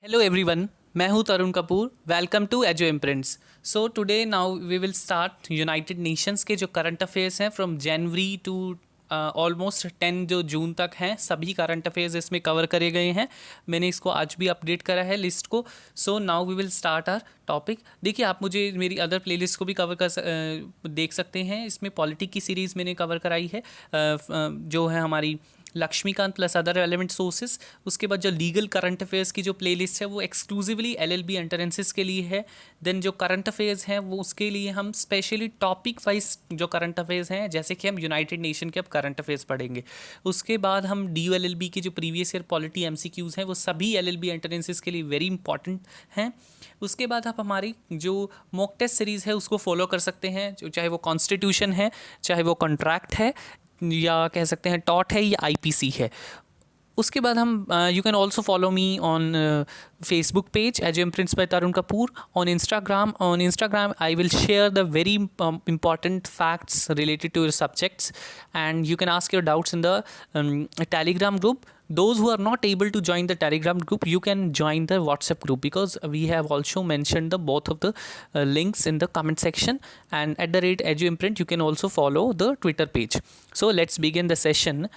Hello everyone, मैं हूं Tarun Kapoor. Welcome to एजो Imprints. So today now we will start United Nations के जो करंट अफेयर्स हैं फ्रॉम जनवरी टू ऑलमोस्ट 10 जो जून तक हैं, सभी करंट अफेयर्स इसमें कवर करे गए हैं। मैंने इसको आज भी अपडेट करा है लिस्ट को। So now we will start our topic. देखिए, आप मुझे मेरी अदर प्लेलिस्ट को भी देख सकते हैं। इसमें पॉलिटिक की सीरीज़ मैंने कवर कराई है, जो है हमारी Laxmikanth plus other relevant sources. उसके बाद जो लीगल करंट अफेयर्स की जो प्लेलिस्ट है वो एक्सक्लूसिवली एलएलबी एंट्रेंसेस के लिए है। देन जो करंट अफेयर्स हैं वो उसके लिए हम स्पेशली टॉपिक वाइज जो करंट अफेयर्स हैं, जैसे कि हम यूनाइटेड नेशन के अब करंट अफेयर्स पढ़ेंगे। उसके बाद हम DULLB की जो प्रीवियस ईयर पॉलिटी MCQs हैं वो सभी एलएलबी एंट्रेंसेस के लिए वेरी इंपॉर्टेंट हैं। उसके बाद आप हमारी जो मॉक टेस्ट सीरीज़ है उसको फॉलो कर सकते हैं, जो चाहे वो कॉन्स्टिट्यूशन है, चाहे वो कॉन्ट्रैक्ट है, या कह सकते हैं टॉट है, या IPC है। उसके बाद हम you can also follow me on Facebook page as imprints by Tarun Kapoor. On Instagram I will share the very important facts related to your subjects, and you can ask your doubts in the Telegram group. Those who are not able to join the Telegram group, you can join the WhatsApp group, because we have also mentioned the both of the links in the comment section. And at the rate EduImprint, you can also follow the Twitter page. So let's begin the session.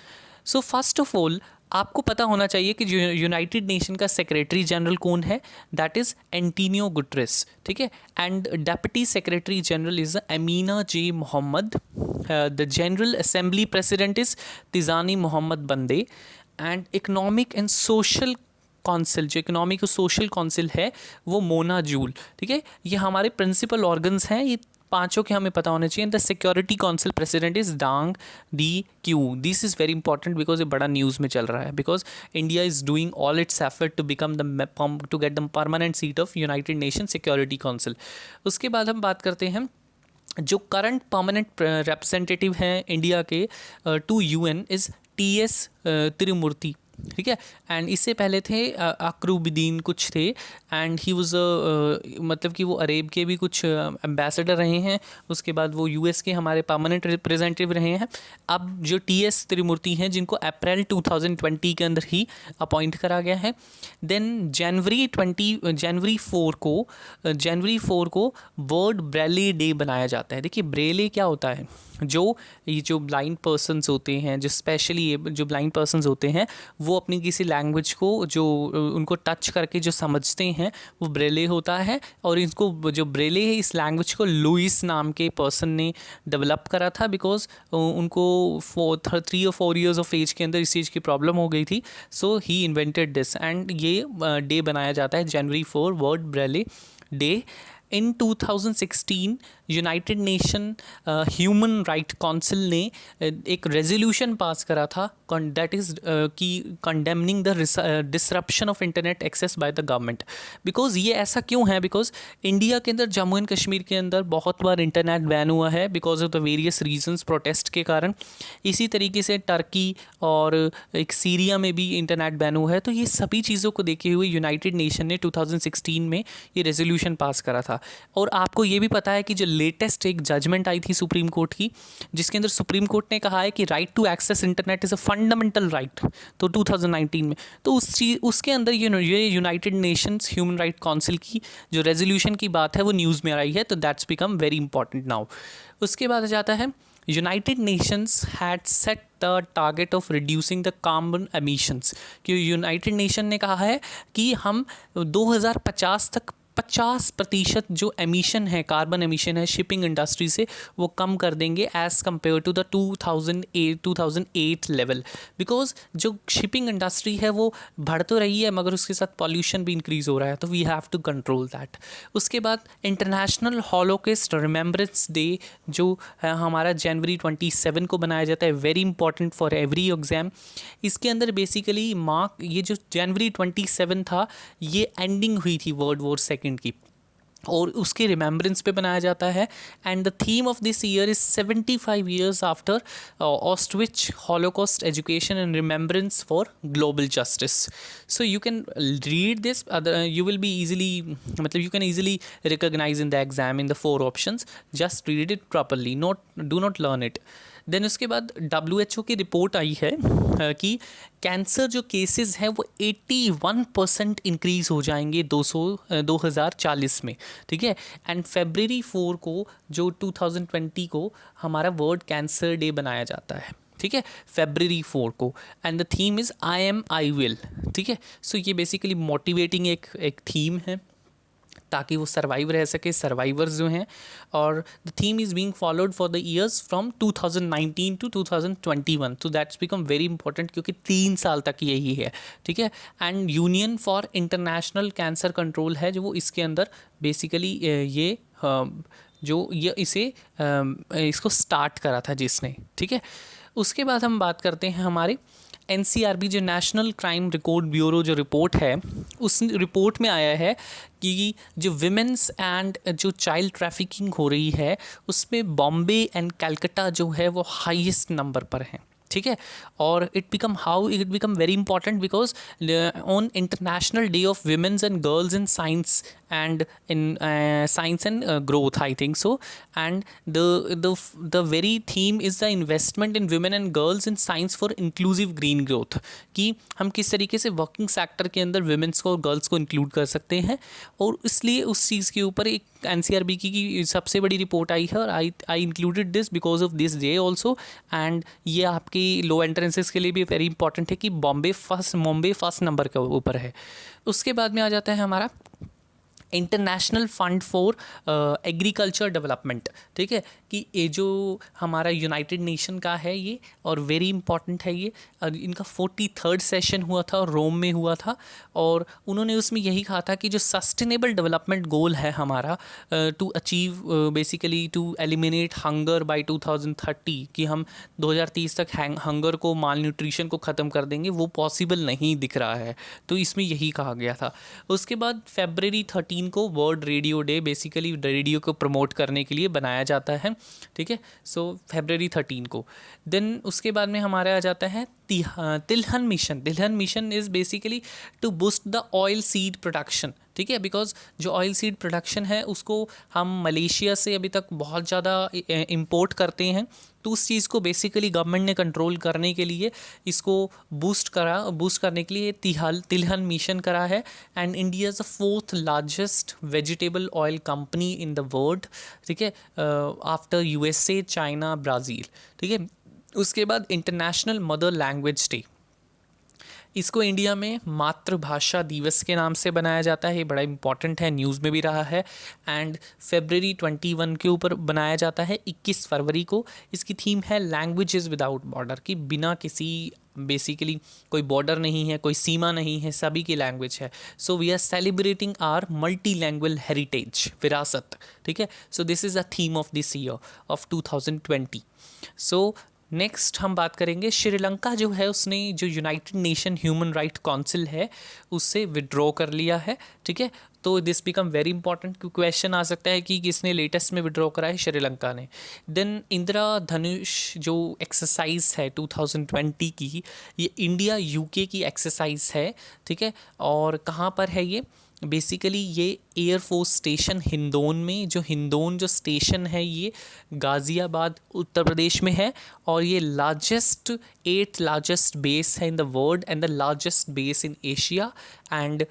So first of all, आपको पता होना चाहिए कि United nation का secretary general कौन है। That is Antonio Guterres, ठीक है। And deputy secretary general is Amina J Mohammed. The General Assembly president is Tijjani Muhammad Bande. And Economic and Social Council, जो इकोनॉमिक और सोशल काउंसिल है वो Mona joule, ठीक है। ये हमारे प्रिंसिपल ऑर्गन्स हैं, ये पांचों के हमें पता होने चाहिए। The security council president is Dang D Q. This is very important because ये बड़ा न्यूज़ में चल रहा है, because India is doing all its effort to become to get the permanent seat of united nation security council. उसके बाद हम बात करते हैं जो करंट परमानेंट रिप्रेजेंटेटिव हैं इंडिया के to UN is TS Tirumurti, ठीक है। एंड इससे पहले थे अकरूबुद्दीन कुछ थे, एंड ही वाज मतलब कि वो अरेब के भी कुछ एम्बेसडर रहे हैं। उसके बाद वो US के हमारे परमानेंट रिप्रेजेंटेटिव रहे हैं। अब जो TS तिरुमूर्ति हैं, जिनको अप्रैल 2020 के अंदर ही अपॉइंट करा गया है। देन जनवरी 4 को वर्ल्ड ब्रेली डे बनाया जाता है। देखिए, ब्रेले क्या होता है? ये जो ब्लाइंड पर्सनस होते हैं, जो स्पेशली जो ब्लाइंड पर्सनस होते हैं, वो अपनी किसी लैंग्वेज को जो उनको टच करके जो समझते हैं वो ब्रेले होता है। और इसको जो ब्रेले है, इस लैंग्वेज को लुइस नाम के पर्सन ने डेवलप करा था, बिकॉज उनको 3 और 4 ईयर्स ऑफ एज के अंदर इस चीज़ की प्रॉब्लम हो गई थी। So he invented this, and ये डे बनाया जाता है जनवरी 4, world Braille day. In 2016 united nation human right council ने एक रेजोल्यूशन पास करा था, दैट इज़ की condemning the disruption of internet access by the government. Because ये ऐसा क्यों है? बिकॉज इंडिया के अंदर, जम्मू एंड कश्मीर के अंदर बहुत बार इंटरनेट बैन हुआ है because of the various reasons, protest के कारण। इसी तरीके से टर्की और एक सीरिया में भी इंटरनेट बैन हुआ है। तो ये सभी चीज़ों को देखते हुए यूनाइटेड नेशन ने 2016 में ये रेजोल्यूशन पास करा था। और आपको ये भी पता है कि जो लेटेस्ट एक जजमेंट आई थी सुप्रीम कोर्ट की, जिसके अंदर सुप्रीम कोर्ट ने कहा है कि right to access internet is a fundamental right, तो 2019 में, तो उसके अंदर ये united nations human right council की जो रेजोल्यूशन की बात है वो न्यूज़ में आई है। तो that's become very important now. उसके बाद आ जाता है united Nations had set the target of reducing the carbon emissions, कि यूनाइटेड नेशन ने कहा है कि हम 2050 तक 50% जो एमिशन है, कार्बन एमिशन है शिपिंग इंडस्ट्री से, वो कम कर देंगे as compare to the 2008 level. Because जो शिपिंग इंडस्ट्री है वो बढ़ तो रही है, मगर उसके साथ पॉल्यूशन भी इंक्रीज़ हो रहा है, तो we have to control that. उसके बाद इंटरनेशनल हॉलोकॉस्ट रिमेम्बरेंस डे जो है हमारा जनवरी 27 को बनाया जाता है, very important for every exam. इसके अंदर बेसिकली ये जो जनवरी 27 था, ये एंडिंग हुई थी वर्ल्ड वॉर सेकेंड की, और उसके रिमेम्बरेंस पे बनाया जाता है। And the theme of this year is 75 years after Auschwitz Holocaust education and remembrance for global justice. So you can read this, you will be easily, मतलब you can easily recognise in the exam in the 4 options, just read it properly, do not learn it. Then उसके बाद WHO की report आई है कि cancer जो cases हैं वो 81% इंक्रीज़ हो जाएंगे 2040 में, ठीक है। एंड February 4 को जो 2020 को हमारा वर्ल्ड कैंसर डे बनाया जाता है, ठीक है, February 4 को। And the theme is I am I will, ठीक है। सो ये बेसिकली मोटिवेटिंग एक थीम है ताकि वो सर्वाइव रह सके, सर्वाइवर्स जो हैं। और the theme is being followed for the years from 2019 to 2021, तो दैट्स बिकम वेरी इंपॉर्टेंट क्योंकि 3 साल तक यही है, ठीक है। And union for international cancer control है जो वो इसके अंदर बेसिकली ये जो ये इसको स्टार्ट करा था जिसने, ठीक है। उसके बाद हम बात करते हैं हमारे NCRB जो नेशनल क्राइम रिकॉर्ड ब्यूरो जो रिपोर्ट है, उस रिपोर्ट में आया है कि जो विमेंस एंड जो चाइल्ड ट्रैफिकिंग हो रही है उसमें बॉम्बे एंड कलकत्ता जो है वो हाईएस्ट नंबर पर हैं, ठीक है। और it become very important because on international day of women's and girls in science and in science and growth, I think so. And the very theme is the investment in women and girls in science for inclusive green growth, कि हम किस तरीके से working sector के अंदर women's को और girls को इंक्लूड कर सकते हैं। और इसलिए उस चीज़ के ऊपर एक NCRB की सबसे बड़ी रिपोर्ट आई है और आई included this because of this day also. And ये आपकी लो एंट्रेंसेस के लिए भी वेरी इंपॉर्टेंट है कि बॉम्बे फर्स्ट नंबर के ऊपर है। उसके बाद में आ जाता है हमारा international fund for agriculture development, ठीक है, कि ये जो हमारा यूनाइटेड नेशन का है ये और वेरी इंपॉर्टेंट है ये। इनका 43rd सेशन हुआ था और रोम में हुआ था और उन्होंने उसमें यही कहा था कि जो सस्टेनेबल डेवलपमेंट गोल है हमारा to achieve basically to eliminate hunger by 2030, कि हम 2030 तक हंगर को, माल न्यूट्रिशन को ख़त्म कर देंगे, वो पॉसिबल नहीं दिख रहा है। तो इसमें यही कहा गया था। उसके बाद February 13 को world radio day, basically radio को प्रमोट करने के लिए बनाया जाता है, ठीक है। सो February 13 को। देन उसके बाद में हमारा आ जाता है तिलहन मिशन। तिलहन मिशन is basically to boost the oil seed production, ठीक है, बिकॉज जो ऑयल सीड प्रोडक्शन है उसको हम मलेशिया से अभी तक बहुत ज़्यादा इंपोर्ट करते हैं। तो उस चीज़ को बेसिकली गवर्नमेंट ने कंट्रोल करने के लिए इसको बूस्ट करने के लिए तिलहन मिशन करा है। And India is the 4th largest vegetable oil company in the world, ठीक है, आफ्टर USA, चाइना, ब्राज़ील, ठीक है। उसके बाद इंटरनेशनल मदर लैंग्वेज डे, इसको इंडिया में मातृभाषा दिवस के नाम से बनाया जाता है। ये बड़ा इंपॉर्टेंट है, न्यूज़ में भी रहा है। एंड February 21 के ऊपर बनाया जाता है 21 फरवरी को। इसकी थीम है लैंग्वेजेस विदाउट बॉर्डर, कि बिना किसी बेसिकली कोई बॉर्डर नहीं है, कोई सीमा नहीं है, सभी की लैंग्वेज है। So we are celebrating our multi language heritage, विरासत, ठीक है। So this is the theme of this year of 2020। So next हम बात करेंगे श्रीलंका जो है उसने जो United nation human right council है उससे विड्रॉ कर लिया है, ठीक है। तो this become very important, question आ सकता है कि किसने लेटेस्ट में विड्रॉ करा है, श्रीलंका ने। देन इंदिरा धनुष जो एक्सरसाइज है 2020 की, ये इंडिया UK की एक्सरसाइज है, ठीक है। और कहाँ पर है ये, बेसिकली ये एयरफोर्स स्टेशन हिंदौन में, जो हिंदौन जो स्टेशन है ये गाज़ियाबाद उत्तर प्रदेश में है। और ये 8th लार्जेस्ट बेस है in the world and the largest base in Asia. And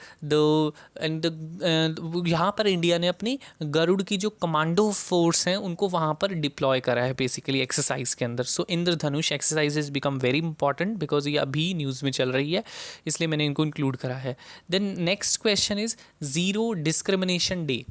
यहाँ पर इंडिया ने अपनी गरुड़ की जो कमांडो फोर्स हैं उनको वहाँ पर डिप्लॉय करा है बेसिकली एक्सरसाइज के अंदर। So Indradhanush exercise is become very important because ये अभी न्यूज़ में चल रही है, इसलिए मैंने इनको इंक्लूड करा है। Then next question is zero discrimination day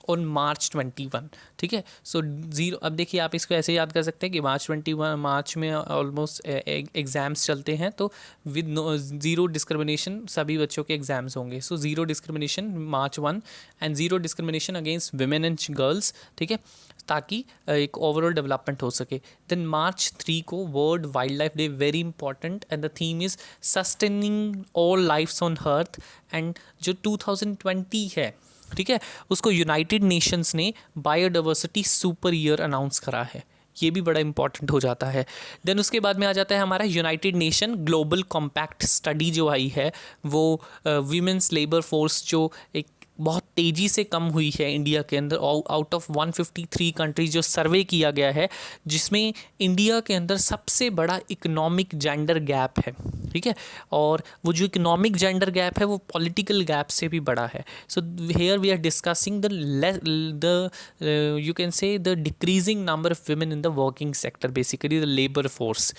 on March 21, ठीक है। सो ज़ीरो, अब देखिए आप इसको ऐसे याद कर सकते हैं कि मार्च में ऑलमोस्ट एग्ज़ाम्स चलते हैं, तो विद ज़ीरो डिस्क्रिमिनेशन सभी बच्चों के एग्ज़ाम्स होंगे। So zero discrimination March 1 and zero discrimination against women and girls, ठीक है, ताकि एक ओवरऑल डेवलपमेंट हो सके। देन March 3 को world wildlife day, very important, and the theme is sustaining all lifes on earth. एंड जो 2020 है, ठीक है, उसको यूनाइटेड नेशंस ने बायोडाइवर्सिटी सुपर ईयर अनाउंस करा है, ये भी बड़ा इंपॉर्टेंट हो जाता है। देन उसके बाद में आ जाता है हमारा United nation global compact study जो आई है, वो वीमेंस लेबर फोर्स जो एक बहुत तेज़ी से कम हुई है इंडिया के अंदर। आउट ऑफ 153 कंट्रीज जो सर्वे किया गया है, जिसमें इंडिया के अंदर सबसे बड़ा इकोनॉमिक जेंडर गैप है, ठीक है। और वो जो इकोनॉमिक जेंडर गैप है वो पॉलिटिकल गैप से भी बड़ा है। So here we are discussing the you can say the decreasing number of women in the working sector, basically the labour force.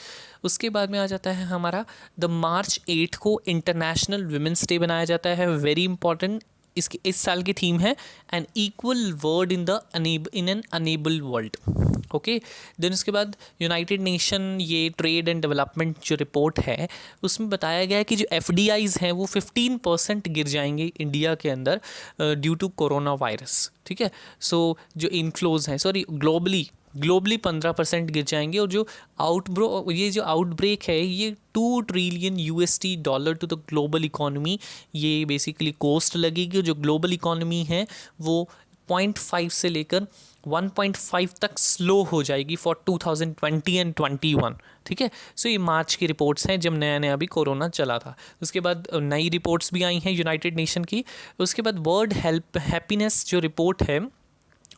उसके बाद में आ जाता है हमारा द मार्च 8 को इंटरनेशनल वुमेंस डे बनाया जाता है, वेरी इंपॉर्टेंट। इसकी इस साल की थीम है an equal world in an enable world. Okay, then उसके बाद यूनाइटेड नेशन ये ट्रेड एंड डेवलपमेंट जो रिपोर्ट है उसमें बताया गया है कि जो FDIs हैं वो 15% गिर जाएंगे इंडिया के अंदर ड्यू टू कोरोना वायरस, ठीक है। सो जो इनफ्लोज हैं, सॉरी, ग्लोबली 15% गिर जाएंगे। और जो ये जो आउटब्रेक है ये $2 trillion to the global economy, ये बेसिकली कॉस्ट लगेगी। जो ग्लोबल इकोनॉमी है वो 0.5 से लेकर 1.5 तक स्लो हो जाएगी फॉर 2020 एंड 21, ठीक है। सो ये मार्च की रिपोर्ट्स हैं जब नया नया अभी कोरोना चला था। उसके बाद नई रिपोर्ट्स भी आई हैं यूनाइटेड नेशन की। उसके बाद वर्ल्ड हैप्पीनेस जो रिपोर्ट है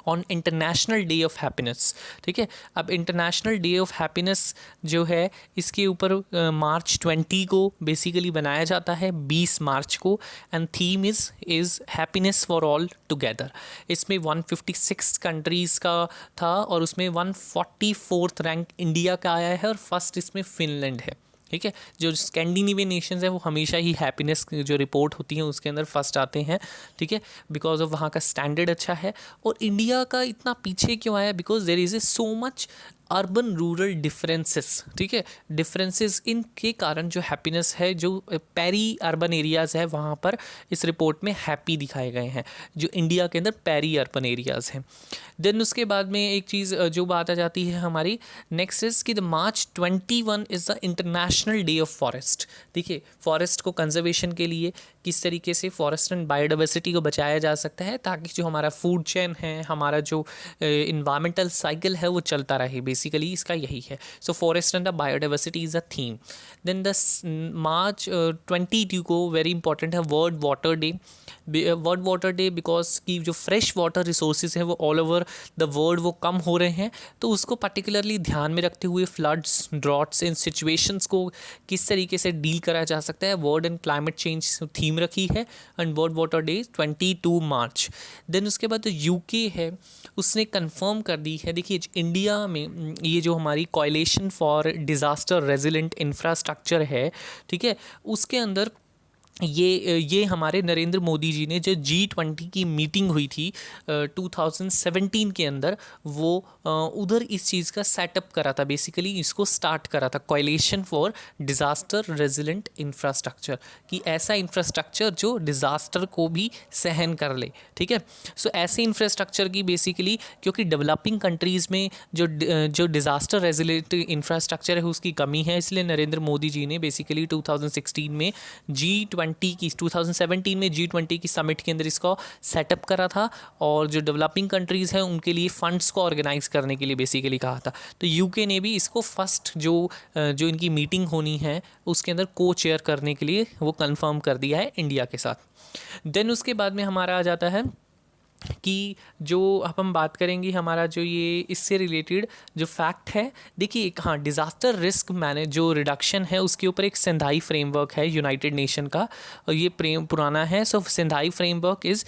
on international day of happiness, ठीक है। अब इंटरनेशनल डे ऑफ हैप्पीनेस जो है इसके ऊपर मार्च 20 को बेसिकली बनाया जाता है, 20 मार्च को। And theme is happiness for all together. इसमें 156 कंट्रीज़ का था और उसमें 144th रैंक इंडिया का आया है और फर्स्ट इसमें फिनलैंड है, ठीक है। जो स्कैंडिनेवियन नेशंस है वो हमेशा ही हैप्पीनेस जो रिपोर्ट होती है उसके अंदर फर्स्ट आते हैं, ठीक है, बिकॉज ऑफ वहाँ का स्टैंडर्ड अच्छा है। और इंडिया का इतना पीछे क्यों आया? Because there is a so much urban rural differences, ठीक है। डिफरेंसेस इनके कारण जो हैप्पीनेस है, जो पेरी अर्बन एरियाज़ है वहाँ पर इस रिपोर्ट में हैप्पी दिखाए गए हैं, जो इंडिया के अंदर पेरी अर्बन एरियाज़ हैं। देन उसके बाद में एक चीज़ जो बात आ जाती है हमारी नेक्स्ट इज़ कि the March 21 is the international day of forest. देखिए, फॉरेस्ट को कंजर्वेशन के लिए किस तरीके से फॉरेस्ट एंड बायोडाइवर्सिटी को बचाया जा सकता है ताकि जो हमारा फूड चेन है, हमारा जो इन्वायरमेंटल साइकिल है वो चलता रहे, बेसिकली इसका यही है। So forest and the biodiversity is a theme. Then the March 22 को वेरी इंपॉर्टेंट है world water day. World water day because की जो फ्रेश वाटर रिसोर्सेज हैं वो ऑल ओवर द वर्ल्ड वो कम हो रहे हैं, तो उसको पर्टिकुलरली ध्यान में रखते हुए फ्लड्स, ड्रॉट्स, इन सिचुएशंस को किस तरीके से डील करा जा सकता है, world and climate change theme रखी है। एंड वर्ल्ड वाटर डे 22 मार्च। देन उसके बाद जो यूके है उसने कंफर्म कर दी है, देखिए इंडिया में ये जो हमारी coalition for disaster resilient infrastructure है, ठीक है, उसके अंदर ये हमारे नरेंद्र मोदी जी ने जो G20 की मीटिंग हुई थी 2017 के अंदर, वो उधर इस चीज़ का सेटअप करा था, बेसिकली इसको स्टार्ट करा था, coalition for disaster resilient infrastructure, कि ऐसा इंफ्रास्ट्रक्चर जो डिज़ास्टर को भी सहन कर ले, ठीक है। सो ऐसे इंफ्रास्ट्रक्चर की बेसिकली, क्योंकि डेवलपिंग कंट्रीज़ में जो डिज़ास्टर रेजिलेंट इंफ्रास्ट्रक्चर है उसकी कमी है, इसलिए नरेंद्र मोदी जी ने बेसिकली 2016 में G20 में G20 की समिट के अंदर इसको सेटअप करा था और जो डेवलपिंग कंट्रीज़ हैं उनके लिए फंड्स को ऑर्गेनाइज करने के लिए बेसिकली कहा था। तो यूके ने भी इसको फर्स्ट जो इनकी मीटिंग होनी है उसके अंदर को चेयर करने के लिए वो कंफर्म कर दिया है इंडिया के साथ। देन उसके बाद में हमारा आ जाता है कि जो अब हम बात करेंगे हमारा जो ये इससे रिलेटेड जो फैक्ट है, देखिए हाँ, डिज़ास्टर रिस्क मैनेज जो रिडक्शन है उसके ऊपर एक सिंधाई फ्रेमवर्क है यूनाइटेड नेशन का, और ये पुराना है। So Sendai framework is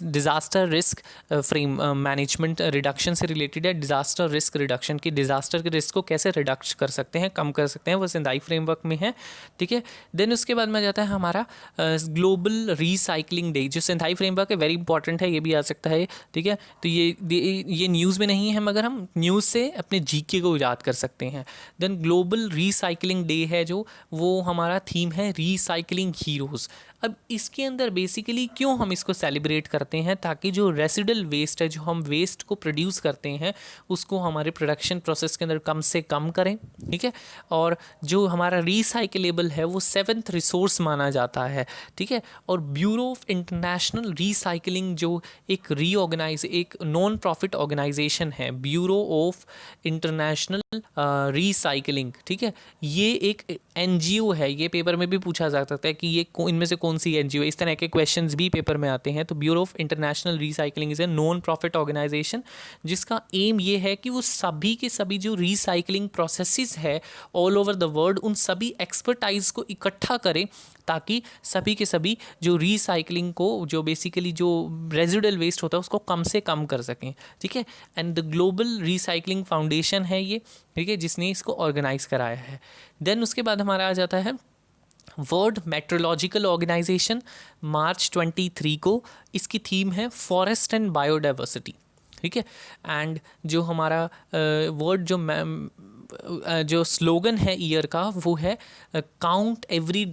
disaster risk frame management reduction से रिलेटेड है। डिज़ास्टर रिस्क रिडक्शन की, डिज़ास्टर के रिस्क को कैसे रिडक्ट कर सकते हैं, कम कर सकते हैं, वो सिंधाई फ्रेमवर्क में है, ठीक है। देन उसके बाद में जाता है हमारा ग्लोबल रिसाइकलिंग डे, जो सिंधाई फ्रेमवर्क है, वेरी इंपॉर्टेंट है, ये भी आ सकता है, ठीक है। तो ये न्यूज़ में नहीं है मगर हम न्यूज़ से अपने जीके को याद कर सकते हैं। देन ग्लोबल रिसाइकलिंग डे है जो, वो हमारा थीम है रिसाइकलिंग हीरोज़। अब इसके अंदर बेसिकली क्यों हम इसको सेलिब्रेट करते हैं, ताकि जो रेसिडल वेस्ट है, जो हम वेस्ट को प्रोड्यूस करते हैं उसको हमारे प्रोडक्शन प्रोसेस के अंदर कम से कम करें, ठीक है। और जो हमारा रिसाइकलेबल है वो 7th रिसोर्स माना जाता है, ठीक है। और ब्यूरो ऑफ इंटरनेशनल रिसाइकलिंग जो एक नॉन प्रॉफिट ऑर्गेनाइजेशन है, ब्यूरो ऑफ इंटरनेशनल रिसाइकलिंग, ठीक है, ये एक NGO है। ये पेपर में भी पूछा जा सकता है कि ये इनमें से कौन सी एनजीओ, इस तरह के क्वेश्चंस भी पेपर में आते हैं। तो bureau of international recycling is a non profit organization जिसका एम ये है कि वो सभी के सभी जो रिसाइकलिंग प्रोसेसेस है ऑल ओवर द वर्ल्ड, उन सभी एक्सपर्टाइज को इकट्ठा करें ताकि सभी के सभी जो रिसाइकलिंग को, जो बेसिकली जो रेजिडुअल वेस्ट होता है उसको कम से कम कर सकें। ठीक है, and the global recycling foundation है ये, ठीक है, जिसने इसको ऑर्गेनाइज कराया है। देन उसके बाद हमारा आ जाता है वर्ल्ड मेट्रोलॉजिकल ऑर्गेनाइजेशन, मार्च 23 को इसकी थीम है फॉरेस्ट एंड बायोडाइवर्सिटी। ठीक है, एंड जो हमारा वर्ड जो स्लोगन है ईयर का वो है काउंट एवरी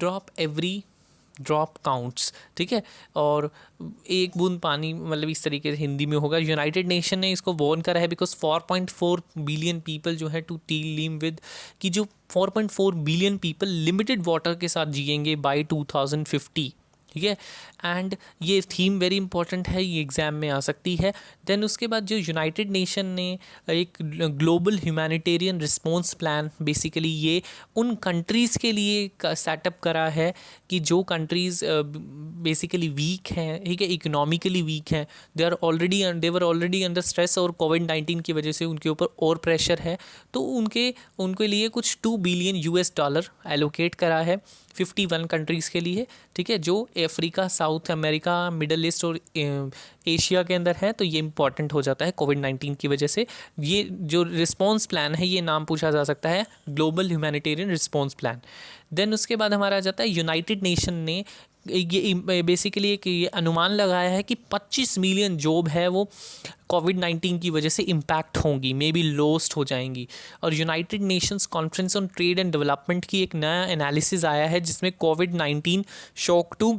ड्रॉप काउंट्स। ठीक है, और एक बूंद पानी, मतलब इस तरीके से हिंदी में होगा। यूनाइटेड नेशन ने इसको वॉर्न करा है बिकॉज 4.4 बिलियन पीपल जो है टू डील विद कि जो 4.4 बिलियन पीपल लिमिटेड वाटर के साथ जिएंगे बाय 2050। ठीक है, एंड ये थीम वेरी इंपॉर्टेंट है, ये एग्ज़ाम में आ सकती है। देन उसके बाद जो यूनाइटेड नेशन ने एक global humanitarian response plan, basically ये उन कंट्रीज़ के लिए सेटअप करा है कि जो कंट्रीज़ बेसिकली वीक हैं, ठीक है, इकोनॉमिकली वीक हैं, दे वर ऑलरेडी अंडर स्ट्रेस, और कोविड-19 की वजह से उनके ऊपर और प्रेशर है, तो उनके लिए कुछ $2 बिलियन एलोकेट करा है 51 कंट्रीज़ के लिए। ठीक है, जो Africa, south America, middle east और एशिया के अंदर है। तो ये इंपॉर्टेंट हो जाता है कोविड-19 की वजह से। ये जो रिस्पॉन्स प्लान है, ये नाम पूछा जा सकता है global humanitarian response plan. Then उसके बाद हमारा आ जाता है यूनाइटेड नेशन ने ये बेसिकली एक ये अनुमान लगाया है कि 25 मिलियन जॉब है वो कोविड-19 की वजह से इम्पैक्ट होंगी, मे बी लॉस्ट हो जाएंगी। और United Nations conference on trade and development की एक नया एनालिसिस आया है जिसमें कोविड-19 शॉक टू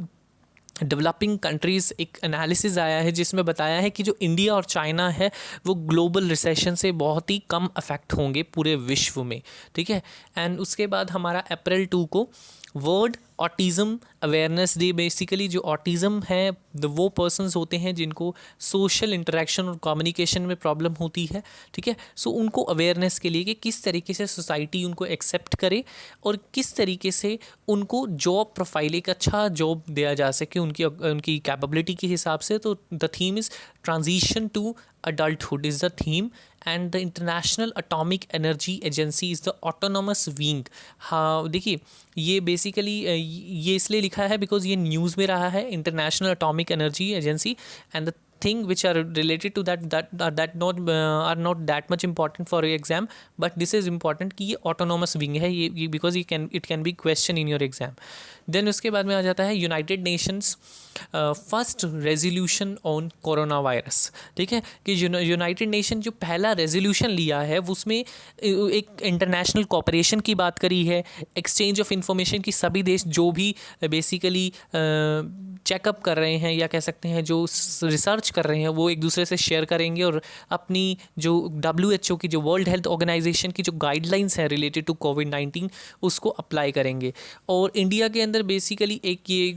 डेवलपिंग कंट्रीज़ एक एनालिसिस आया है जिसमें बताया है कि जो इंडिया और चाइना है वो ग्लोबल रिसेशन से बहुत ही कम अफेक्ट होंगे पूरे विश्व में। ठीक है, एंड उसके बाद हमारा अप्रैल 2 को world autism awareness day. Basically जो ऑटिज़म है वो पर्सन्स होते हैं जिनको सोशल इंटरेक्शन और कम्युनिकेशन में प्रॉब्लम होती है। ठीक है, सो उनको अवेयरनेस के लिए कि किस तरीके से सोसाइटी उनको एक्सेप्ट करे और किस तरीके से उनको जॉब प्रोफाइल, एक अच्छा जॉब दिया जा सके उनकी कैपेबिलिटी के हिसाब से। तो the theme is transition to adulthood is the theme, and the International Atomic Energy Agency is the autonomous wing। हाँ, देखिए ये बेसिकली ये इसलिए लिखा है बिकॉज ये न्यूज़ में रहा है, international atomic energy agency, and the thing which are related to that are not that much important for your exam, but this is important कि ये autonomous wing है, ये because it can be question in your exam। Then उसके बाद में आ जाता है united nations first resolution on corona virus. ठीक है, कि यूनाइटेड नेशन जो पहला रेजोल्यूशन लिया है उसमें एक इंटरनेशनल कोऑपरेशन की बात करी है, एक्सचेंज ऑफ इंफॉर्मेशन की, सभी देश जो भी बेसिकली चेकअप कर रहे हैं या कह सकते हैं जो रिसर्च कर रहे हैं वो एक दूसरे से शेयर करेंगे और अपनी जो WHO की, जो वर्ल्ड हेल्थ ऑर्गेनाइजेशन की जो गाइडलाइंस है रिलेटेड टू कोविड-19 उसको अप्लाई करेंगे। और इंडिया के अंदर बेसिकली एक ये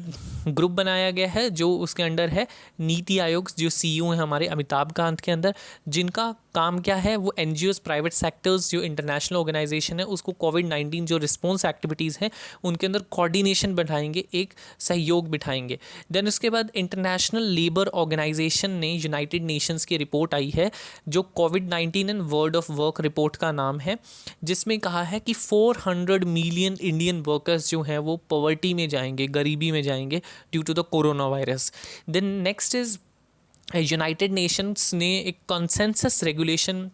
ग्रुप बनाया गया है जो उसके अंडर है नीति आयोग, जो CEO हैं हमारे अमिताभ कांत के अंदर, जिनका काम क्या है वो NGOs, प्राइवेट सेक्टर्स, जो इंटरनेशनल ऑर्गेनाइजेशन है उसको कोविड-19 जो रिस्पॉन्स एक्टिविटीज़ हैं उनके अंदर कोऑर्डिनेशन बढ़ाएंगे, एक सहयोग बिठाएंगे। देन उसके बाद इंटरनेशनल लेबर ऑर्गेनाइजेशन ने, यूनाइटेड नेशंस की रिपोर्ट आई है जो कोविड-19 and world of work report का नाम है, जिसमें कहा है कि 400 मिलियन इंडियन वर्कर्स जो हैं वो पॉवर्टी में जाएंगे, गरीबी में जाएंगे due to the corona virus. Then next is united nations ने एक कंसेंसस रेगुलेशन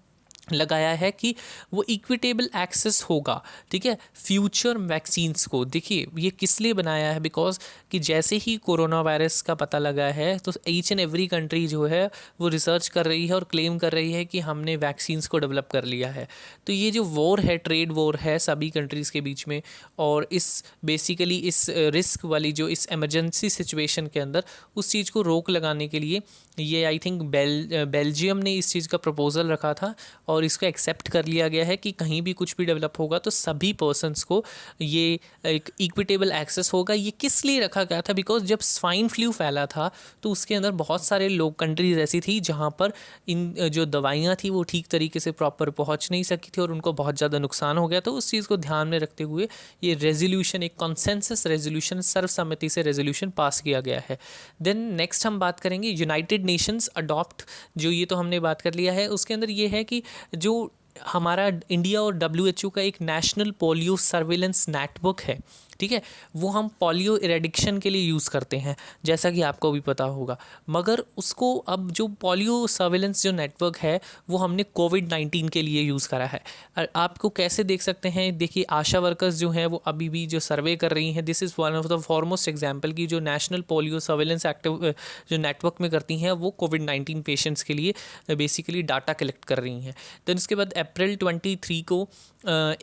लगाया है कि वो इक्विटेबल एक्सेस होगा, ठीक है, फ्यूचर वैक्सीन्स को। देखिए ये किस लिए बनाया है, बिकॉज कि जैसे ही कोरोना वायरस का पता लगा है तो ईच एंड एवरी कंट्री जो है वो रिसर्च कर रही है और क्लेम कर रही है कि हमने वैक्सीन्स को डेवलप कर लिया है। तो ये जो वॉर है, ट्रेड वॉर है सभी कंट्रीज़ के बीच में, और इस बेसिकली इस रिस्क वाली जो इस एमरजेंसी सिचुएशन के अंदर उस चीज़ को रोक लगाने के लिए ये आई थिंक बेल्जियम ने इस चीज़ का प्रपोजल रखा था और इसको एक्सेप्ट कर लिया गया है कि कहीं भी कुछ भी डेवलप होगा तो सभी पर्सनस को ये एक इक्विटेबल एक्सेस होगा। ये किस लिए रखा गया था? बिकॉज जब स्वाइन फ्लू फैला था तो उसके अंदर बहुत सारे लोग कंट्रीज ऐसी थी जहाँ पर इन जो दवाइयाँ थी वो ठीक तरीके से प्रॉपर पहुँच नहीं सकी थी और उनको बहुत ज़्यादा नुकसान हो गया। तो उस चीज़ को ध्यान में रखते हुए ये रेजोल्यूशन, एक कॉन्सेंसस रेजोल्यूशन, सर्वसम्मति से रेजोल्यूशन पास किया गया है। देन नेक्स्ट हम बात करेंगे यूनाइटेड नेशंस अडॉप्ट, जो ये तो हमने बात कर लिया है। उसके अंदर ये है कि जो हमारा इंडिया और WHO का एक नेशनल पोलियो सर्विलेंस नेटवर्क है, ठीक है, वो हम पोलियो इरेडिक्शन के लिए यूज़ करते हैं, जैसा कि आपको भी पता होगा। मगर उसको अब जो पोलियो सर्विलेंस जो नेटवर्क है वो हमने कोविड-19 के लिए यूज़ करा है। और आपको कैसे देख सकते हैं, देखिए आशा वर्कर्स जो हैं वो अभी भी जो सर्वे कर रही हैं, this is one of the foremost example की जो नेशनल पोलियो सर्विलेंस एक्टिव जो नेटवर्क में करती हैं वो कोविड-19 पेशेंट्स के लिए बेसिकली डाटा कलेक्ट कर रही हैं। देन उसके बाद अप्रैल 23 को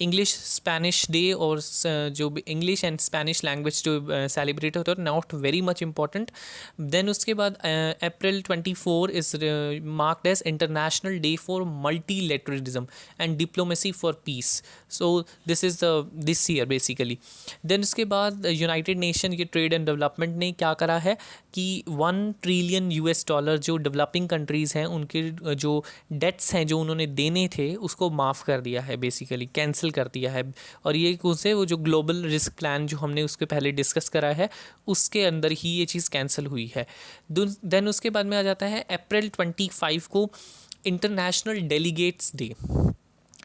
इंग्लिश स्पेनिश डे और जो इंग्लिश एंड स्पेनिश लैंग्वेज जो सेलिब्रेट होता है, not very much important. Then उसके बाद April 24 is marked as international day for multilateralism and diplomacy for peace. So this is this year basically. Then उसके बाद united nation के trade and development ने क्या करा है कि $1 ट्रिलियन जो डेवलपिंग कंट्रीज़ हैं उनके जो डेट्स हैं जो उन्होंने देने थे उसको माफ़ कर दिया है, बेसिकली कैंसिल कर दिया है। और ये उसे वो जो ग्लोबल रिस्क प्लान जो हमने उसके पहले डिस्कस करा है उसके अंदर ही ये चीज़ कैंसिल हुई है। देन उसके बाद में आ जाता है अप्रैल 25 को इंटरनेशनल डेलीगेट्स डे,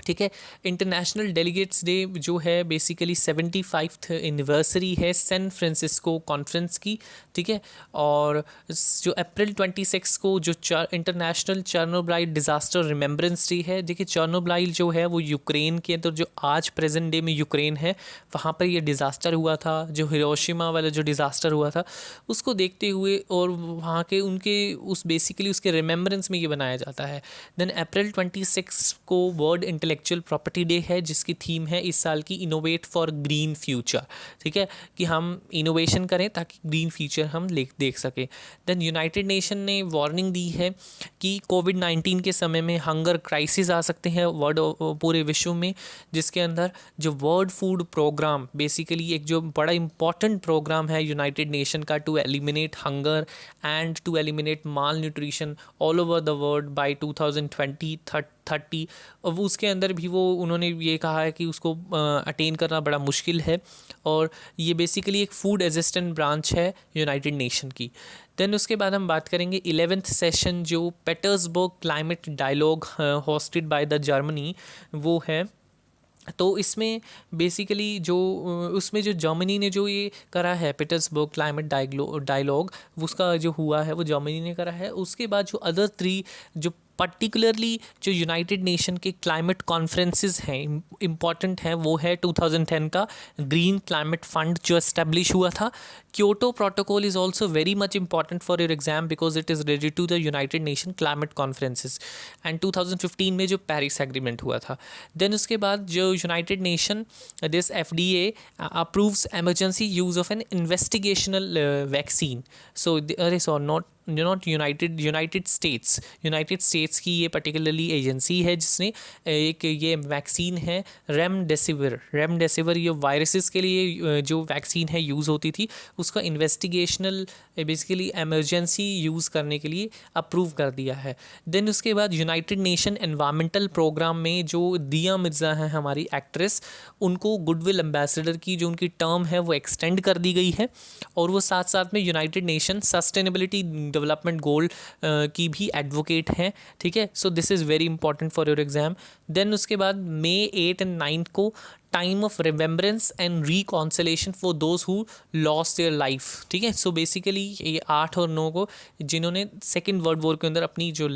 ठीक है। इंटरनेशनल डेलीगेट्स डे जो है बेसिकली 75th एनिवर्सरी है सैन फ्रांसिस्को कॉन्फ्रेंस की, ठीक है। और जो अप्रैल 26 को जो international Chernobyl disaster remembrance day है। देखिए चर्नोबिल जो है वो यूक्रेन के अंदर, जो आज प्रेजेंट डे में यूक्रेन है, वहाँ पर ये डिज़ास्टर हुआ था, जो हिरोशिमा वाला जो डिज़ास्टर हुआ था उसको देखते हुए और वहाँ के उनके उस बेसिकली उसके रिमेम्बरेंस में ये बनाया जाता है। देन अप्रैल 26 को वर्ल्ड इंटेलेक्चुअल प्रॉपर्टी डे है, जिसकी थीम है इस साल की इनोवेट फॉर ग्रीन फ्यूचर, ठीक है, कि हम इनोवेशन करें ताकि ग्रीन फ्यूचर हम देख सकें। देन यूनाइटेड नेशन ने वार्निंग दी है कि कोविड-19 के समय में हंगर क्राइसिस आ सकते हैं वर्ल्ड पूरे विश्व में, जिसके अंदर जो वर्ल्ड फूड प्रोग्राम बेसिकली एक जो बड़ा इंपॉर्टेंट प्रोग्राम है यूनाइटेड नेशन का to eliminate hunger and to eliminate malnutrition all over the world by 2030। अब उसके अंदर भी वो उन्होंने ये कहा है कि उसको अटेन करना बड़ा मुश्किल है, और ये बेसिकली एक फूड असिस्टेंट ब्रांच है यूनाइटेड नेशन की। देन उसके बाद हम बात करेंगे 11th सेशन जो Petersburg climate dialogue hosted by the Germany वो है। तो इसमें बेसिकली जो उसमें जो जर्मनी ने जो ये करा है पीटर्सबर्ग क्लाइमेट डायलॉग उसका जो हुआ है वो जर्मनी ने करा है। उसके बाद जो अदर 3 जो पर्टिकुलरली जो यूनाइटेड नेशन के क्लाइमेट कॉन्फ्रेंसेस हैं इम्पॉर्टेंट हैं, वो है 2010 का ग्रीन क्लाइमेट फंड जो एस्टेब्लिश हुआ था। Kyoto protocol is also very much important for your exam because it is related to the united nation climate conferences. And 2015 में जो पेरिस एग्रीमेंट हुआ था। देन उसके बाद जो United nation this FDA approves emergency use of an investigational vaccine. So not united states की ये particularly agency है जिसने एक ये वैक्सीन है रेमडेसिविर ये वायरसेस के लिए जो वैक्सीन है यूज़ होती थी, उसका इन्वेस्टिगेशनल बेसिकली एमरजेंसी यूज़ करने के लिए अप्रूव कर दिया है। देन उसके बाद यूनाइटेड नेशन एनवायरमेंटल प्रोग्राम में जो दिया मिर्ज़ा हैं हमारी एक्ट्रेस, उनको गुडविल एम्बेसडर की जो उनकी टर्म है वो एक्सटेंड कर दी गई है, और वो साथ साथ में united nation sustainability development goal की भी एडवोकेट हैं, ठीक है। So this is very important for your exam. Then उसके बाद May 8 and 9 को time of remembrance and reconciliation for those who lost their life, ठीक है। सो बेसिकली ये 8 और 9 को जिन्होंने सेकेंड वर्ल्ड वॉर के अंदर अपनी जो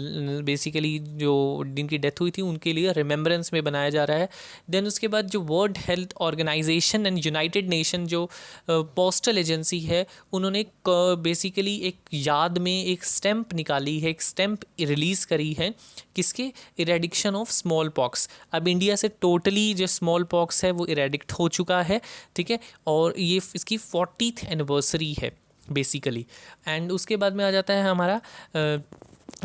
बेसिकली जो जिनकी डेथ हुई थी उनके लिए रिमेम्बरेंस में बनाया जा रहा है। देन उसके बाद जो world health organization and united nation जो पोस्टल एजेंसी है, उन्होंने बेसिकली एक याद में एक स्टैम्प निकाली है, एक स्टैम्प रिलीज़ करी है, किसके? Eradication of small pox. अब इंडिया से टोटली जो स्मॉल पॉक्स है वो इरेडिक्ट हो चुका है, ठीक है, और ये इसकी 40th एनिवर्सरी है बेसिकली। एंड उसके बाद में आ जाता है हमारा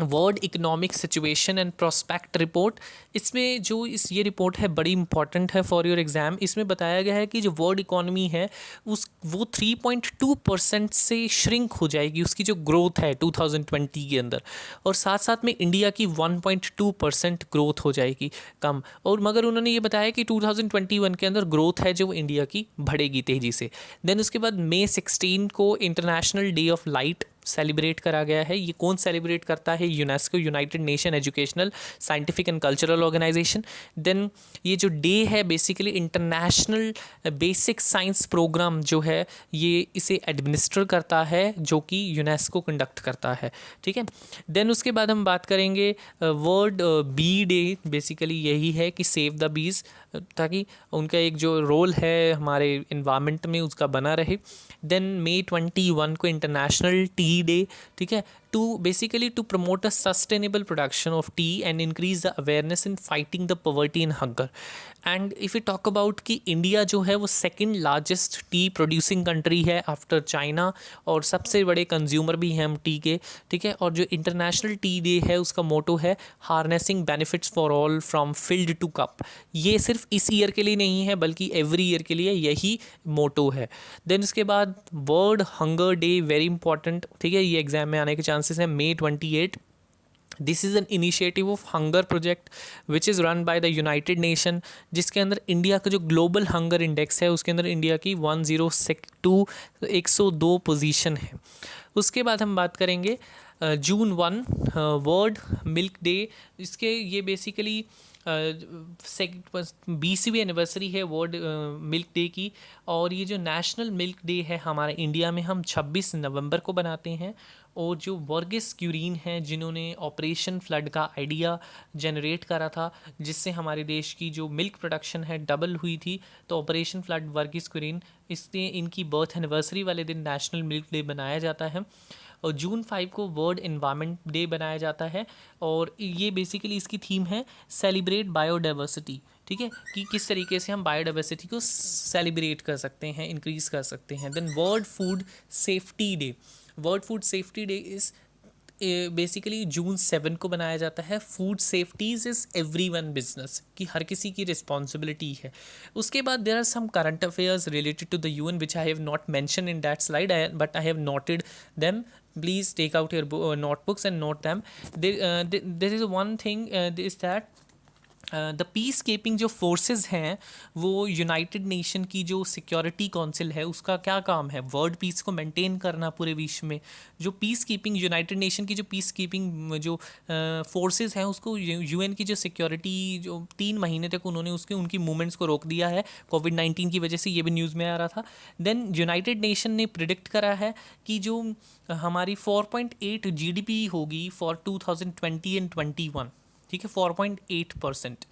world economic situation and prospect report. इसमें जो ये रिपोर्ट है बड़ी इंपॉर्टेंट है फॉर योर एग्ज़ाम। इसमें बताया गया है कि जो वर्ल्ड इकोनॉमी है वो 3.2% से श्रिंक हो जाएगी, उसकी जो ग्रोथ है 2020 के अंदर, और साथ साथ में इंडिया की 1.2% ग्रोथ हो जाएगी कम। और मगर उन्होंने ये बताया कि 2021 के अंदर ग्रोथ है जो इंडिया की बढ़ेगी तेज़ी से। देन उसके बाद मई 16 को international day of light celebrate करा गया है। ये कौन सेलिब्रेट करता है? UNESCO, united nation educational scientific and cultural organization. Then ये जो डे है basically international basic science program जो है ये इसे एडमिनिस्टर करता है, जो कि यूनेस्को कंडक्ट करता है, ठीक है। देन उसके बाद हम बात करेंगे वर्ल्ड बी डे। बेसिकली यही है कि सेव द बीज, ताकि उनका एक जो रोल है हमारे इन्वायरमेंट में उसका बना रहे। देन मई 21 को इंटरनेशनल टी डे, ठीक है, to basically to promote a sustainable production of tea and increase the awareness in fighting the poverty and hunger. And if you talk about कि इंडिया जो है वो second largest tea producing country है after China, और सबसे बड़े consumer भी हैं हम टी के, ठीक है। और जो इंटरनेशनल टी डे है उसका मोटो है harnessing benefits for all from field to cup. ये सिर्फ इस ईयर के लिए नहीं है बल्कि एवरी ईयर के लिए यही मोटो है। देन उसके बाद world hunger day, very important, ठीक है, ये एग्जाम में आने के चांसेस हैं। मई 28, this is an initiative of hunger project which is run by the united nation, जिसके अंदर इंडिया का जो ग्लोबल हंगर इंडेक्स है उसके अंदर इंडिया की 102 पोजीशन है। उसके बाद हम बात करेंगे जून 1 वर्ल्ड मिल्क डे। इसके ये बेसिकली 20वीं एनिवर्सरी है वर्ल्ड मिल्क डे की, और ये जो नेशनल मिल्क डे है हमारे इंडिया में हम 26 नवंबर को बनाते हैं। और जो वर्गिस क्यूरीन हैं जिन्होंने ऑपरेशन फ्लड का आइडिया जनरेट करा था, जिससे हमारे देश की जो मिल्क प्रोडक्शन है डबल हुई थी, तो ऑपरेशन फ्लड वर्गिस क्यूरीन, इसलिए इनकी बर्थ एनिवर्सरी वाले दिन नेशनल मिल्क डे बनाया जाता है। और जून 5 को वर्ल्ड एनवायरनमेंट डे बनाया जाता है, और ये बेसिकली इसकी थीम है सेलिब्रेट बायोडाइवर्सिटी, ठीक है, कि किस तरीके से हम बायोडाइवर्सिटी को सेलिब्रेट कर सकते हैं, इंक्रीज़ कर सकते हैं। Then world food safety day, world food safety day is basically June 7 को बनाया जाता है। Food safeties is every one business, कि हर किसी की रिस्पॉन्सिबिलिटी है। उसके बाद there are some current affairs related to the UN which I have not mention in that slide, but I have noted them. Please take out your notebooks and note them. There is one thing is that the peace keeping जो forces हैं वो United nation की जो security council है उसका क्या काम है? वर्ल्ड पीस को मेंटेन करना पूरे विश्व में। जो पीस कीपिंग यूनाइटेड नेशन की जो पीस कीपिंग जो फोर्सेस हैं उसको यूएन की जो सिक्योरिटी जो 3 महीने तक उन्होंने उनकी मूवमेंट्स को रोक दिया है कोविड-19 की वजह से, ये भी न्यूज़ में आ रहा था। देन यूनाइटेड नेशन ने प्रिडिक्ट करा है कि जो हमारी 4.8 जीडीपी होगी फॉर 2020 एंड 21, ठीक है, 4.8%।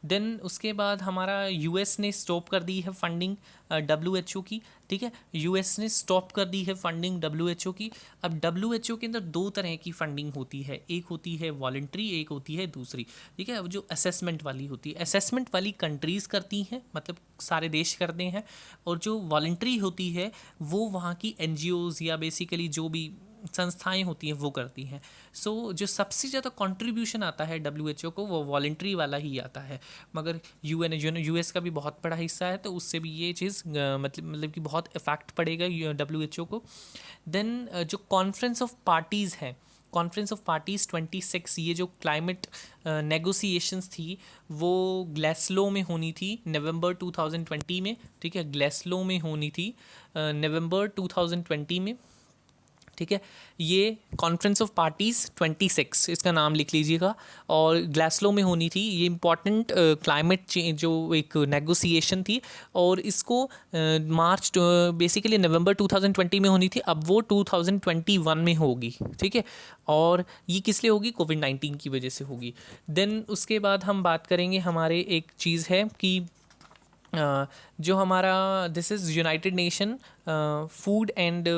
देन उसके बाद हमारा यूएस ने स्टॉप कर दी है फंडिंग डब्ल्यूएचओ की, ठीक है, यूएस ने स्टॉप कर दी है फंडिंग डब्ल्यूएचओ की। अब डब्ल्यूएचओ के अंदर 2 तरह की फंडिंग होती है, एक होती है वॉलंटरी, एक होती है दूसरी, ठीक है। अब जो असेसमेंट वाली होती है, असेसमेंट वाली कंट्रीज़ करती हैं, मतलब सारे देश करते हैं, और जो वॉलंटरी होती है वो वहाँ की एनजीओज़ या बेसिकली जो भी संस्थाएं होती हैं वो करती हैं। सो जो सबसे ज़्यादा कंट्रीब्यूशन आता है डब्ल्यूएचओ को वो वॉलंटरी वाला ही आता है, मगर यूएस का भी बहुत बड़ा हिस्सा है, तो उससे भी ये चीज़ मतलब कि बहुत इफेक्ट पड़ेगा डब्ल्यूएचओ को। देन जो कॉन्फ्रेंस ऑफ पार्टीज़ है, कॉन्फ्रेंस ऑफ पार्टीज़ 26, ये जो क्लाइमेट नेगोशिएशंस थी वो ग्लासगो में होनी थी नवंबर 2020 में, ठीक है, ग्लासगो में होनी थी नवंबर 2020 में, ठीक है। ये कॉन्फ्रेंस ऑफ पार्टीज़ 26 इसका नाम लिख लीजिएगा, और ग्लासगो में होनी थी। ये इम्पॉर्टेंट क्लाइमेट चेंज जो एक नेगोशिएशन थी, और इसको मार्च बेसिकली नवंबर 2020 में होनी थी, अब वो 2021 में होगी, ठीक है। और ये किस लिए होगी? कोविड-19 की वजह से होगी। देन उसके बाद हम बात करेंगे, हमारे एक चीज़ है कि जो हमारा this is United nation food and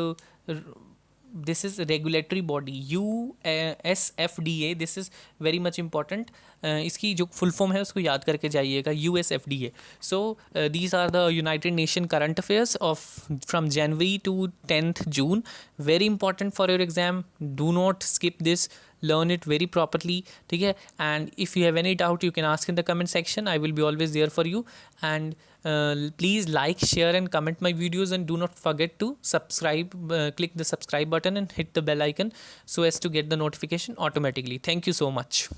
this is regulatory body USFDA, this is very much important। इसकी जो फुल फॉर्म है उसको याद करके जाइएगा, USFDA। So these are the united nation current affairs of from January to 10th June, very important for your exam, do not skip this. learn it very properly, ठीक है. And if you have any doubt, you can ask in the comment section. I will be always there for you. And please like, share and comment my videos, and do not forget to subscribe, click the subscribe button and hit the bell icon so as to get the notification automatically. Thank you so much.